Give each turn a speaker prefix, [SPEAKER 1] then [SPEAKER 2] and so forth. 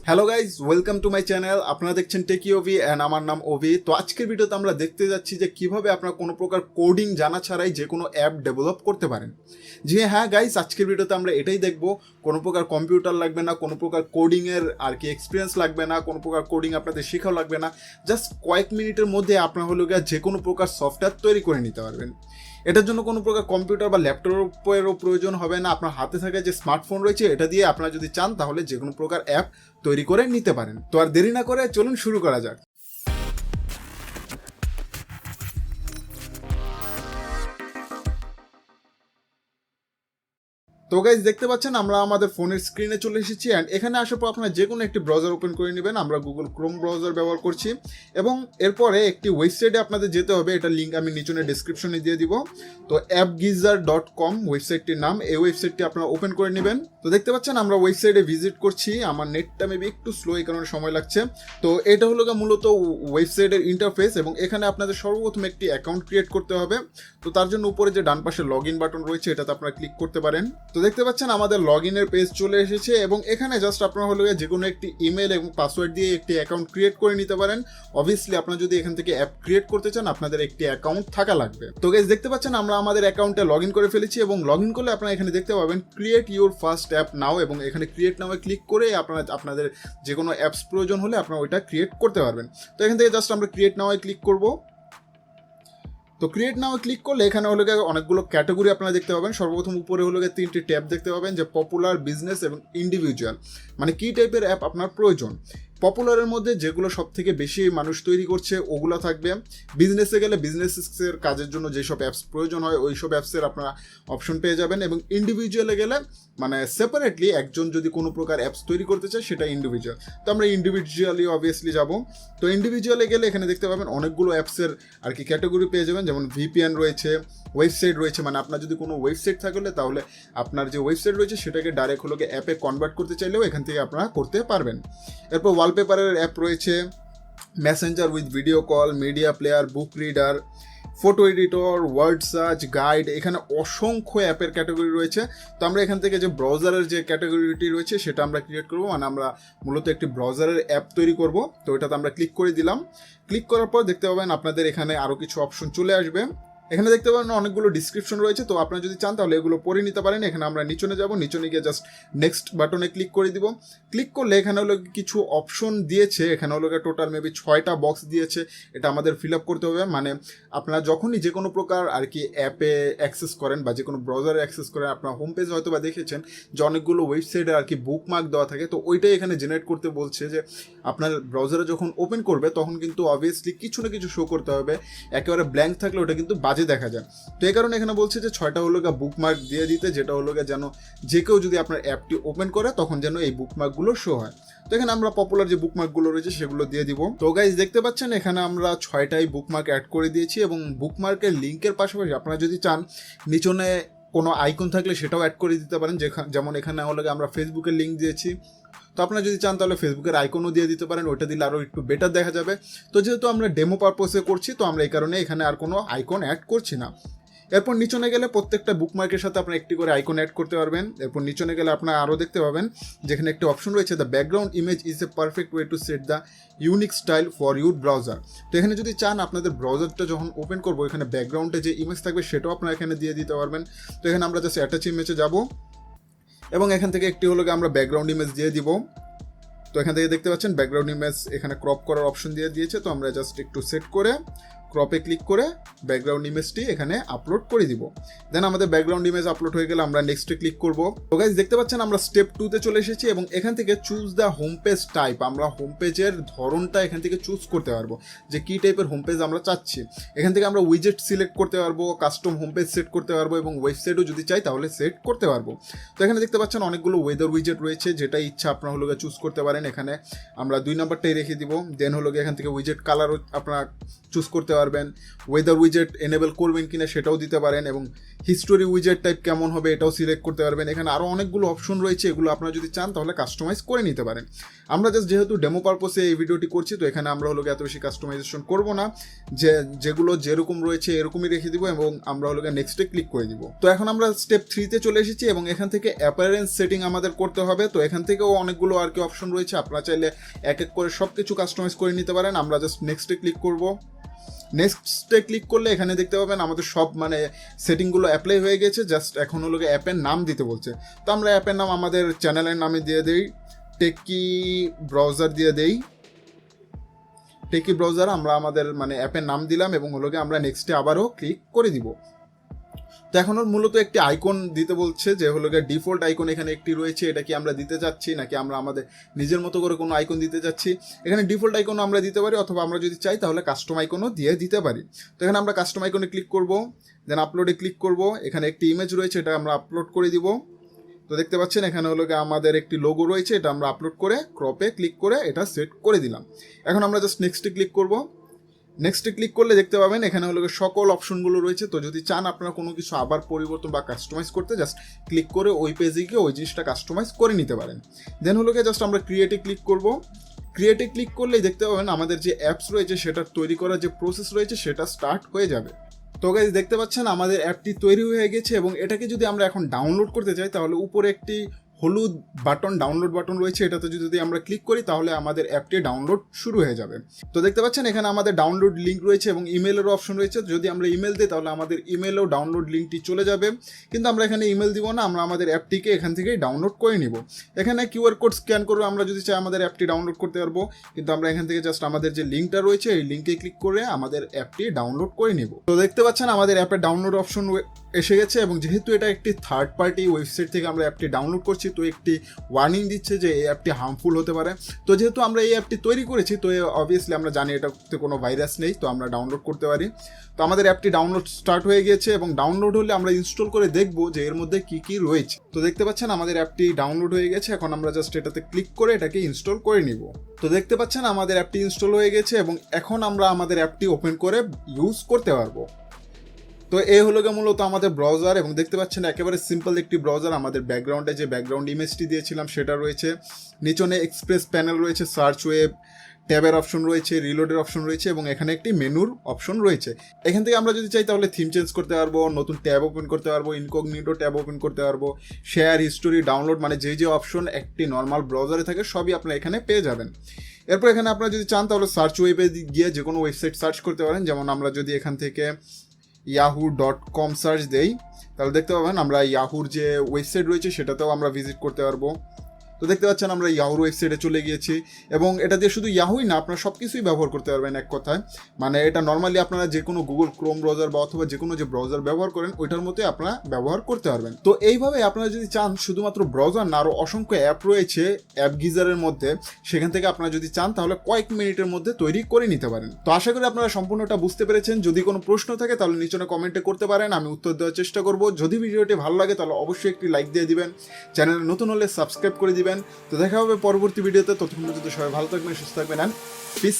[SPEAKER 1] Hello guys, welcome to my channel. আপনারা দেখছেন টেকি ওভি and আমার নাম ওভি। তো আজকের ভিডিওতে আমরা দেখতে যাচ্ছি যে কিভাবে আপনারা কোনো প্রকার কোডিং জানা ছাড়াই যে কোনো অ্যাপ ডেভেলপ করতে পারেন। জি হ্যাঁ গাইজ, আজকের ভিডিওতে আমরা এটাই দেখব। কোনো প্রকার কম্পিউটার লাগবে না, কোনো প্রকার কোডিংয়ের এক্সপিরিয়েন্স লাগবে না, কোনো প্রকার কোডিং আপনাদের শেখাও লাগবে না। জাস্ট কয়েক মিনিটের মধ্যে আপনার হলো গিয়ে যে কোনো প্রকার সফটওয়্যার তৈরি করে নিতে পারবেন। এটার জন্য কোনো প্রকার কম্পিউটার বা ল্যাপটপেরও প্রয়োজন হবে না। আপনার হাতে থাকা যে স্মার্টফোন রয়েছে এটা দিয়ে আপনারা যদি চান তাহলে যে কোনো প্রকার অ্যাপ তৈরি করে নিতে পারেন। তো আর দেরি না করে চলুন শুরু করা যাক। তো গাইজ দেখতে পাচ্ছেন আমরা আমাদের ফোনের স্ক্রিনে চলে এসেছি অ্যান্ড এখানে আসার পর আপনারা যে কোনো একটি ব্রাউজার ওপেন করে নেবেন। আমরা গুগল ক্রোম ব্রাউজার ব্যবহার করছি এবং এরপরে একটি ওয়েবসাইটে আপনাদের যেতে হবে। এটা লিঙ্ক আমি নিচনে ডেসক্রিপশনে দিয়ে দিব। তো appgizar.com ওয়েবসাইটটির নাম। এই ওয়েবসাইটটি আপনারা ওপেন করে নেবেন। তো দেখতে পাচ্ছেন আমরা ওয়েবসাইটে ভিজিট করছি। আমার নেটটা মেবি একটু স্লো, এই কারণে সময় লাগছে। তো এটা হলো মূলত ওয়েবসাইটের ইন্টারফেস এবং এখানে আপনাদের সর্বপ্রথম একটি অ্যাকাউন্ট ক্রিয়েট করতে হবে। তো তার জন্য উপরে যে ডান পাশে লগ ইন বাটন রয়েছে এটাতে আপনারা ক্লিক করতে পারেন। তো দেখতে পাচ্ছেন আমাদের লগ ইনের পেজ চলে এসেছে এবং এখানে জাস্ট আপনারা হলো যে কোনো একটি ইমেল এবং পাসওয়ার্ড দিয়ে একটি অ্যাকাউন্ট ক্রিয়েট করে নিতে পারেন। অবভিয়াসলি আপনারা যদি এখান থেকে অ্যাপ ক্রিয়েট করতে চান আপনাদের একটি অ্যাকাউন্ট থাকা লাগবে। তো গাইস দেখতে পাচ্ছেন আমরা আমাদের অ্যাকাউন্টে লগ ইন করে ফেলেছি এবং লগ ইন করলে আপনারা এখানে দেখতে পাবেন ক্রিয়েট ইউর ফার্স্ট অ্যাপ নাও এবং এখানে ক্রিয়েট নাও ক্লিক করে আপনাদের যে কোনো অ্যাপস প্রয়োজন হলে আপনারা ওইটা ক্রিয়েট করতে পারবেন। তো এখান থেকে জাস্ট আমরা ক্রিয়েট নাও ক্লিক করব। তো ক্রিয়েট নাও ক্লিক করলে এখানে হলো অনেকগুলো ক্যাটাগরি আপনারা দেখতে পাবেন। সর্বপ্রথম উপরে হলো তিনটি ট্যাব দেখতে পাবেন, যে পপুলার, বিজনেস এবং ইন্ডিভিজুয়াল। মানে কী টাইপের অ্যাপ আপনার প্রয়োজন। পপুলারের মধ্যে যেগুলো সব থেকে বেশি মানুষ তৈরি করছে ওগুলো থাকবে। বিজনেসে গেলে বিজনেসের কাজের জন্য যেসব অ্যাপস প্রয়োজন হয় ওই সব অ্যাপসের আপনারা অপশন পেয়ে যাবেন। এবং ইন্ডিভিজুয়ালে গেলে মানে সেপারেটলি একজন যদি কোনো প্রকার অ্যাপস তৈরি করতে চায় সেটা ইন্ডিভিজুয়াল। তো আমরা ইন্ডিভিজুয়ালি অবভিয়াসলি যাব। তো ইন্ডিভিজুয়ালে গেলে এখানে দেখতে পাবেন অনেকগুলো অ্যাপসের ক্যাটাগরি পেয়ে যাবেন, যেমন ভিপিএন রয়েছে, ওয়েবসাইট রয়েছে। মানে আপনার যদি কোনো ওয়েবসাইট থাকলে তাহলে আপনার যে ওয়েবসাইট রয়েছে সেটাকে ডাইরেক্ট হলো অ্যাপে কনভার্ট করতে চাইলেও এখান থেকে আপনারা করতে পারবেন। এরপর ওয়ালপেপারের অ্যাপ রয়েছে, messenger with video call, media player, book reader, photo editor, word search, guide. এখানে অসংখ্য অ্যাপের ক্যাটাগরি রয়েছে। তো আমরা এখান থেকে যে ব্রাউজারের যে ক্যাটাগরিটি রয়েছে সেটা আমরা ক্রিয়েট করব। মানে আমরা মূলত একটি ব্রাউজারের অ্যাপ তৈরি করব। তো এটাতে আমরা ক্লিক করে দিলাম। ক্লিক করার পর দেখতে পাবেন আপনাদের এখানে আরও কিছু অপশন চলে আসবে। এখানে দেখতে পাবেন অনেকগুলো ডিসক্রিপশন রয়েছে। তো আপনারা যদি চান তাহলে এগুলো পড়ে নিতে পারেন। এখানে আমরা নিচনে যাব, নিচনে গিয়ে জাস্ট নেক্সট বাটনে ক্লিক করে দিব। ক্লিক করলে এখানে হলো কিছু অপশন দিয়েছে। এখানে হলো টোটাল মেবি 6টা বক্স দিয়েছে। এটা আমাদের ফিল আপ করতে হবে। মানে আপনারা যখনই যে কোনো প্রকার অ্যাপে অ্যাক্সেস করেন বা যে কোনো ব্রাউজারে অ্যাক্সেস করেন, আপনার হোম পেজ হয়তো বা দেখেছেন যে অনেকগুলো ওয়েবসাইটে বুকমার্ক দেওয়া থাকে। তো ওইটাই এখানে জেনারেট করতে বলছে যে আপনার ব্রাউজারে যখন ওপেন করবে তখন কিন্তু অবভিয়াসলি কিছু না কিছু শো করতে হবে। একেবারে ব্ল্যাঙ্ক থাকলে ওটা কিন্তু বাজে দেখা যায়। তো এই কারণে এখানে বলছে যে 6টা হলো বুকমার্ক দিয়ে দিতে, যেটা হলো যেন যে কেউ যদি আপনার অ্যাপটি ওপেন করে তখন যেন এই বুকমার্কগুলো শো হয়। তো এখানে আমরা পপুলার যে বুকমার্কগুলো রয়েছে সেগুলো দিয়ে দিব। তো গাইজ দেখতে পাচ্ছেন এখানে আমরা 6টাই বুকমার্ক অ্যাড করে দিয়েছি এবং বুকমার্কের লিঙ্কের পাশাপাশি আপনারা যদি চান নিচনে কোনো আইকন থাকলে সেটাও অ্যাড করে দিতে পারেন। যেমন এখানে হলো আমরা ফেসবুকের লিঙ্ক দিয়েছি। তো আপনারা যদি চান তাহলে ফেসবুকের আইকনও দিয়ে দিতে পারেন, ওইটা দিলে আরও একটু বেটার দেখা যাবে। তো যেহেতু আমরা ডেমো পারপোসে করছি তো আমরা এই কারণে এখানে আর কোনো আইকন অ্যাড করছি না। এরপর নিচনে গেলে প্রত্যেকটা বুকমার্কের সাথে আপনারা একটি করে আইকন অ্যাড করতে পারবেন। এরপর নিচনে গেলে আপনারা আরও দেখতে পাবেন যেখানে একটি অপশন রয়েছে, the background image is a perfect way to set the unique style for your browser. তো এখানে যদি চান আপনাদের ব্রাউজারটা যখন ওপেন করবো এখানে ব্যাকগ্রাউন্ডে যে ইমেজ থাকবে সেটাও আপনারা এখানে দিয়ে দিতে পারবেন। তো এখানে আমরা জাস্ট অ্যাটাচ ইমেজে যাব এবং এখান থেকে একটি হলো আমরা ব্যাকগ্রাউন্ড ইমেজ দিয়ে দিব। তো এখান থেকে দেখতে পাচ্ছেন ব্যাকগ্রাউন্ড ইমেজ এখানে ক্রপ করার অপশন দিয়ে দিয়েছে। তো আমরা জাস্ট একটু সেট করে ক্রপে ক্লিক করে ব্যাকগ্রাউন্ড ইমেজটি এখানে আপলোড করে দিব। দেন আমাদের ব্যাকগ্রাউন্ড ইমেজ আপলোড হয়ে গেলে আমরা নেক্সটে ক্লিক করব। তো গাইজ দেখতে পাচ্ছেন আমরা স্টেপ 2তে চলে এসেছি এবং এখান থেকে choose the home page type. আমরা হোম পেজের ধরনটা এখান থেকে চুজ করতে পারবো যে কী টাইপের হোম পেজ আমরা চাচ্ছি। এখান থেকে আমরা উইজেট সিলেক্ট করতে পারবো, কাস্টম হোম পেজ সেট করতে পারবো এবং ওয়েবসাইটও যদি চাই তাহলে সেট করতে পারবো। তো এখানে দেখতে পাচ্ছেন অনেকগুলো ওয়েদার উইজেট রয়েছে, যেটা ইচ্ছা আপনারা হলো চুজ করতে পারেন। এখানে আমরা 2 নাম্বারটাই রেখে দিব। দেন হলো এখান থেকে উইজেট কালারও আপনারা চুজ করতে পারবেন, ওয়েদার উইজেট এনেবল করবেন কিনা সেটাও দিতে পারেন, এবং হিস্টোরি উইজেট টাইপ কেমন হবে এটাও সিলেক্ট করতে পারবেন। এখানে আরও অনেকগুলো অপশন রয়েছে, এগুলো আপনারা যদি চান তাহলে কাস্টমাইজ করে নিতে পারেন। আমরা জাস্ট যেহেতু ডেমো পারপসে এই ভিডিওটি করছি, তো এখানে আমরা হলো এত বেশি কাস্টমাইজেশন করবো না, যেগুলো যেরকম রয়েছে এরকমই রেখে দিব, এবং আমরা হলো নেক্সটে ক্লিক করে দিব। তো এখন আমরা স্টেপ 3-তে চলে এসেছি, এবং এখান থেকে অ্যাপারেন্স সেটিং আমাদের করতে হবে। তো এখান থেকেও অনেকগুলো আর কি অপশন রয়েছে, আপনারা চাইলে এক এক করে সব কিছু কাস্টমাইজ করে নিতে পারেন। আমরা জাস্ট নেক্সটে ক্লিক করব। নেক্সটে ক্লিক করলে এখানে দেখতে পাবেন আমাদের সব সেটিংগুলো অ্যাপ্লাই হয়ে গেছে। জাস্ট এখন হলো অ্যাপের নাম দিতে বলছে। তো আমরা অ্যাপের নাম আমাদের চ্যানেলের নামে দিয়ে দিই, টেকি ব্রাউজার দিয়ে দেই। টেকি ব্রাউজার আমরা আমাদের অ্যাপের নাম দিলাম, এবং হলো আমরা নেক্সটে আবারও ক্লিক করে দিব। তো এখন মূলত একটি আইকন দিতে বলছে, যে হলো ডিফল্ট আইকন এখানে একটি রয়েছে, এটা কি আমরা দিতে যাচ্ছি নাকি আমরা আমাদের নিজের মতো করে কোনো আইকন দিতে যাচ্ছি। এখানে ডিফল্ট আইকনও আমরা দিতে পারি, অথবা আমরা যদি চাই তাহলে কাস্টম আইকনও দিয়ে দিতে পারি। তো এখানে আমরা কাস্টম আইকনে ক্লিক করব, দেন আপলোডে ক্লিক করব। এখানে একটি ইমেজ রয়েছে, এটা আমরা আপলোড করে দিব। তো দেখতে পাচ্ছেন এখানে হলো আমাদের একটি লোগো রয়েছে, এটা আমরা আপলোড করে ক্রপে ক্লিক করে এটা সেট করে দিলাম। এখন আমরা জাস্ট নেক্সটে ক্লিক করব। নেক্সটে ক্লিক করলে দেখতে পাবেন এখানে হলো সকল অপশনগুলো রয়েছে। তো যদি চান আপনারা কোনো কিছু আবার পরিবর্তন বা কাস্টমাইজ করতে, জাস্ট ক্লিক করে ওই পেজে গিয়ে ওই জিনিসটা কাস্টমাইজ করে নিতে পারেন। দেন হলো জাস্ট আমরা ক্রিয়েটে ক্লিক করব। ক্রিয়েটে ক্লিক করলেই দেখতে পাবেন আমাদের যে অ্যাপস রয়েছে সেটার তৈরি করার যে প্রসেস রয়েছে সেটা স্টার্ট হয়ে যাবে। তো গাইস দেখতে পাচ্ছেন আমাদের অ্যাপটি তৈরি হয়ে গেছে, এবং এটাকে যদি আমরা এখন ডাউনলোড করতে চাই তাহলে উপরে একটি হলুদ বাটন, ডাউনলোড বাটন রয়েছে, এটাতে যদি আমরা ক্লিক করি তাহলে আমাদের অ্যাপটি ডাউনলোড শুরু হয়ে যাবে। তো দেখতে পাচ্ছেন এখানে আমাদের ডাউনলোড লিঙ্ক রয়েছে এবং ইমেলেরও অপশন রয়েছে। যদি আমরা ইমেল দিই তাহলে আমাদের ইমেলেও ডাউনলোড লিঙ্কটি চলে যাবে, কিন্তু আমরা এখানে ইমেল দিব না, আমরা আমাদের অ্যাপটিকে এখান থেকেই ডাউনলোড করে নিব। এখানে কিউআর কোড স্ক্যান করে আমরা যদি চাই আমাদের অ্যাপটি ডাউনলোড করতে পারবো, কিন্তু আমরা এখান থেকে জাস্ট আমাদের যে লিঙ্কটা রয়েছে এই লিঙ্কে ক্লিক করে আমাদের অ্যাপটি ডাউনলোড করে নিব। তো দেখতে পাচ্ছেন আমাদের অ্যাপের ডাউনলোড অপশন এসে গেছে, এবং যেহেতু এটা একটি থার্ড পার্টি ওয়েবসাইট থেকে আমরা অ্যাপটি ডাউনলোড করছি, তো একটি ওয়ার্নিং দিচ্ছে যে এই অ্যাপটি হার্মফুল হতে পারে। তো যেহেতু আমরা এই অ্যাপটি তৈরি করেছি, তো অবভিয়াসলি আমরা জানি এটাতে কোনো ভাইরাস নেই, তো আমরা ডাউনলোড করতে পারি। তো আমাদের অ্যাপটি ডাউনলোড স্টার্ট হয়ে গিয়েছে, এবং ডাউনলোড হলে আমরা ইনস্টল করে দেখবো যে এর মধ্যে কি কি রয়েছে। তো দেখতে পাচ্ছেন আমাদের অ্যাপটি ডাউনলোড হয়ে গেছে, এখন আমরা জাস্ট এটাতে ক্লিক করে এটাকে ইনস্টল করে নিব। তো দেখতে পাচ্ছেন আমাদের অ্যাপটি ইনস্টল হয়ে গেছে, এবং এখন আমরা আমাদের অ্যাপটি ওপেন করে ইউজ করতে পারবো। তো এই হলো মূলত আমাদের ব্রাউজার, এবং দেখতে পাচ্ছেন একেবারে সিম্পল একটি ব্রাউজার। আমাদের ব্যাকগ্রাউন্ডে যে ব্যাকগ্রাউন্ড ইমেজটি দিয়েছিলাম সেটা রয়েছে, নিচনে এক্সপ্রেস প্যানেল রয়েছে, সার্চ ওয়েব, ট্যাবের অপশন রয়েছে, রিলোডের অপশন রয়েছে, এবং এখানে একটি মেনুর অপশন রয়েছে। এখান থেকে আমরা যদি চাই তাহলে থিম চেঞ্জ করতে পারবো, নতুন ট্যাব ওপেন করতে পারবো, ইনকগনিটো ট্যাব ওপেন করতে পারবো, শেয়ার, হিস্টোরি, ডাউনলোড, যে অপশন একটি নর্মাল ব্রাউজারে থাকে সবই আপনারা এখানে পেয়ে যাবেন। এরপর এখানে আপনারা যদি চান তাহলে সার্চ ওয়েবে গিয়ে যে কোনো ওয়েবসাইট সার্চ করতে পারেন। যেমন আমরা যদি এখান থেকে yahoo.com সার্চ দেই তাহলে দেখতে পাবেন আমরা ইয়াহুর যে ওয়েবসাইট রয়েছে সেটাতেও আমরা ভিজিট করতে পারবো। তো দেখতে পাচ্ছেন আমরা ইয়াহুর ওয়েবসাইটে চলে গিয়েছি, এবং এটা দিয়ে শুধু ইয়াহুই না আপনারা সব কিছুই ব্যবহার করতে পারবেন এক কথায়। এটা নর্মালি আপনারা যে কোনো গুগল ক্রোম ব্রাউজার বা অথবা যে কোনো যে ব্রাউজার ব্যবহার করেন ওইটার মতোই আপনারা ব্যবহার করতে পারবেন। তো এইভাবে আপনারা যদি চান শুধুমাত্র ব্রাউজার না, আরও অসংখ্য অ্যাপ রয়েছে অ্যাপ গিজারের মধ্যে, সেখান থেকে আপনারা যদি চান তাহলে কয়েক মিনিটের মধ্যে তৈরি করে নিতে পারেন। তো আশা করি আপনারা সম্পূর্ণটা বুঝতে পেরেছেন। যদি কোনো প্রশ্ন থাকে তাহলে নিচনে কমেন্টে করতে পারেন, আমি উত্তর দেওয়ার চেষ্টা করব। যদি ভিডিওটি ভালো লাগে তাহলে অবশ্যই একটি লাইক দিয়ে দিবেন, চ্যানেলে নতুন হলে সাবস্ক্রাইব করে দিবেন। তো দেখা হবে পরবর্তী ভিডিওতে, ততক্ষণ পর্যন্ত সবাই ভালো থাকবেন, সুস্থ থাকবেন, অ্যান্ড পিস।